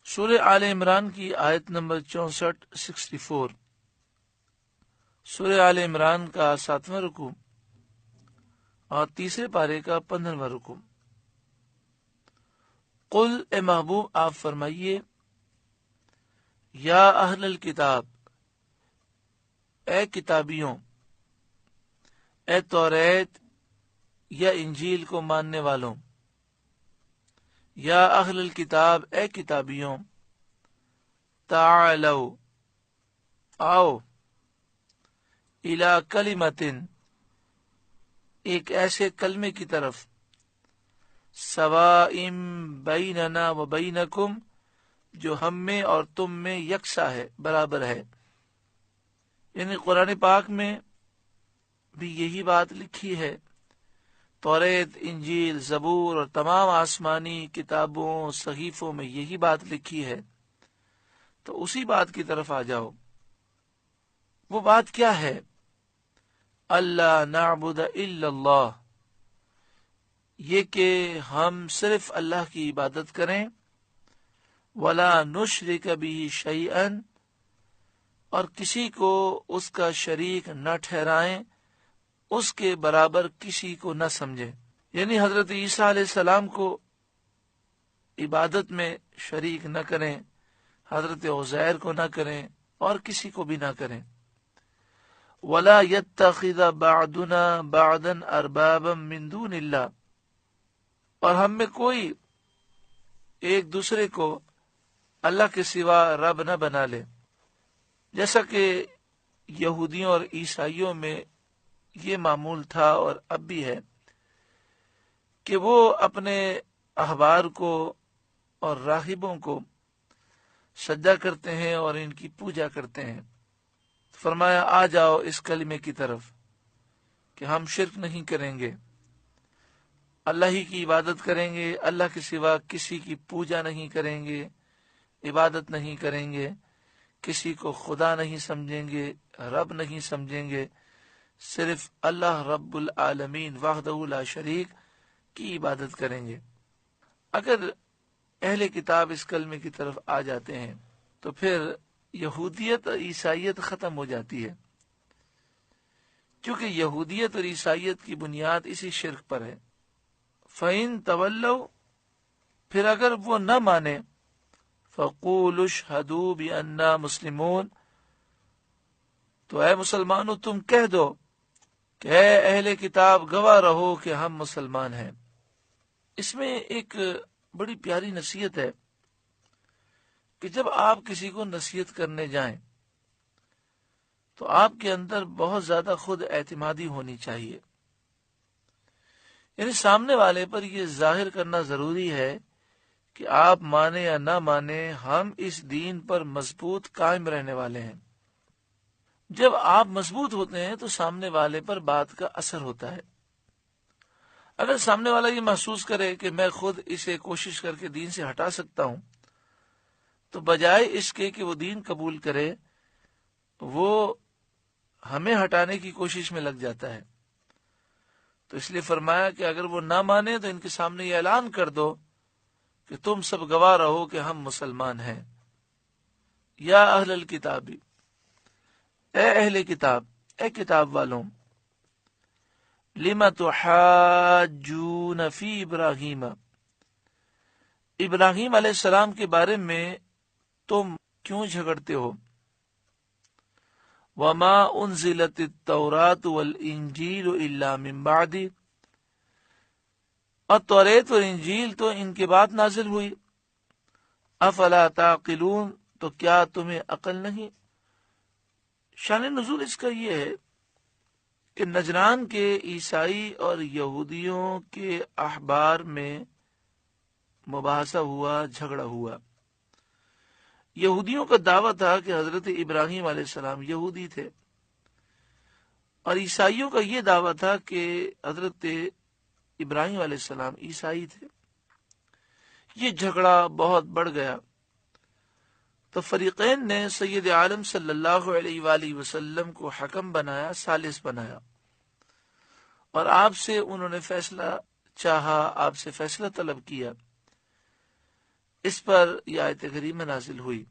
سورہ آل عمران کی آیت نمبر 64 سورہ آل عمران کا 7واں رکوع اور تیسرے پارے کا 15واں رکوع۔ قل اے محبوب آپ فرمائیے، یا اہل الکتاب، اے کتابیوں، اے توریت یا انجیل کو ماننے والوں، یا اہل الکتاب، اے کتابیوں، تعالو، آؤ، الی کلمۃ، ایک ایسے کلمے کی طرف، سواء بیننا و بینکم، جو ہم میں اور تم میں یکساں ہے، برابر ہے۔ یعنی قرآن پاک میں بھی یہی بات لکھی ہے، توریت، انجیل، زبور اور تمام آسمانی کتابوں، صحیفوں میں یہی بات لکھی ہے، تو اسی بات کی طرف آ جاؤ۔ وہ بات کیا ہے؟ اللہ نعبد الا اللہ، یہ کہ ہم صرف اللہ کی عبادت کریں، ولا نشرک بہ شیئا، اور کسی کو اس کا شریک نہ ٹھہرائیں، اس کے برابر کسی کو نہ سمجھیں۔ یعنی حضرت عیسیٰ علیہ السلام کو عبادت میں شریک نہ کریں، حضرت عزیر کو نہ کریں، اور کسی کو بھی نہ کریں۔ وَلَا يَتَّخِذَ بَعْضُنَا بَعْضًا أَرْبَابًا مِّن دُونِ اللَّهِ، اور ہم میں کوئی ایک دوسرے کو اللہ کے سوا رب نہ بنا لے، جیسا کہ یہودیوں اور عیسائیوں میں یہ معمول تھا اور اب بھی ہے کہ وہ اپنے احبار کو اور راہبوں کو سجدہ کرتے ہیں اور ان کی پوجا کرتے ہیں۔ فرمایا آ جاؤ اس کلمے کی طرف کہ ہم شرک نہیں کریں گے، اللہ ہی کی عبادت کریں گے، اللہ کے سوا کسی کی پوجا نہیں کریں گے، عبادت نہیں کریں گے، کسی کو خدا نہیں سمجھیں گے، رب نہیں سمجھیں گے، صرف اللہ رب العالمین وحدہ لا شریک کی عبادت کریں گے۔ اگر اہل کتاب اس کلمے کی طرف آ جاتے ہیں تو پھر یہودیت اور عیسائیت ختم ہو جاتی ہے، کیونکہ یہودیت اور عیسائیت کی بنیاد اسی شرک پر ہے۔ فَإِن تَوَلَّوْا، پھر اگر وہ نہ مانے، فَقُولُوا اشْهَدُوا بِأَنَّا مُسْلِمُونَ، تو اے مسلمانوں تم کہہ دو کہ اے اہل کتاب گواہ رہو کہ ہم مسلمان ہیں۔ اس میں ایک بڑی پیاری نصیحت ہے کہ جب آپ کسی کو نصیحت کرنے جائیں تو آپ کے اندر بہت زیادہ خود اعتمادی ہونی چاہیے، یعنی سامنے والے پر یہ ظاہر کرنا ضروری ہے کہ آپ مانے یا نہ مانے، ہم اس دین پر مضبوط قائم رہنے والے ہیں۔ جب آپ مضبوط ہوتے ہیں تو سامنے والے پر بات کا اثر ہوتا ہے۔ اگر سامنے والا یہ محسوس کرے کہ میں خود اسے کوشش کر کے دین سے ہٹا سکتا ہوں، تو بجائے اس کے کہ وہ دین قبول کرے، وہ ہمیں ہٹانے کی کوشش میں لگ جاتا ہے۔ تو اس لیے فرمایا کہ اگر وہ نہ مانے تو ان کے سامنے یہ اعلان کر دو کہ تم سب گواہ رہو کہ ہم مسلمان ہیں۔ یا اہل الکتاب، اے اہل کتاب، اے کتاب والوں، لم تحاجون فی ابراہیم، ابراہیم علیہ السلام کے بارے میں تم کیوں جھگڑتے ہو؟ وما انزلت التوراۃ والانجیل الا من بعد، اور توریت اور انجیل تو ان کے بعد نازل ہوئی۔ افلا تعقلون، تو کیا تمہیں عقل نہیں؟ شان نزول اس کا یہ ہے کہ نجران کے عیسائی اور یہودیوں کے احبار میں مباحثہ ہوا، جھگڑا ہوا۔ یہودیوں کا دعویٰ تھا کہ حضرت ابراہیم علیہ السلام یہودی تھے، اور عیسائیوں کا یہ دعویٰ تھا کہ حضرت ابراہیم علیہ السلام عیسائی تھے۔ یہ جھگڑا بہت بڑھ گیا، تو فریقین نے سید عالم صلی اللہ علیہ وآلہ وسلم کو حکم بنایا، ثالث بنایا، اور آپ سے انہوں نے فیصلہ چاہا، آپ سے فیصلہ طلب کیا اس پر یہ آیت کریمہ نازل ہوئی۔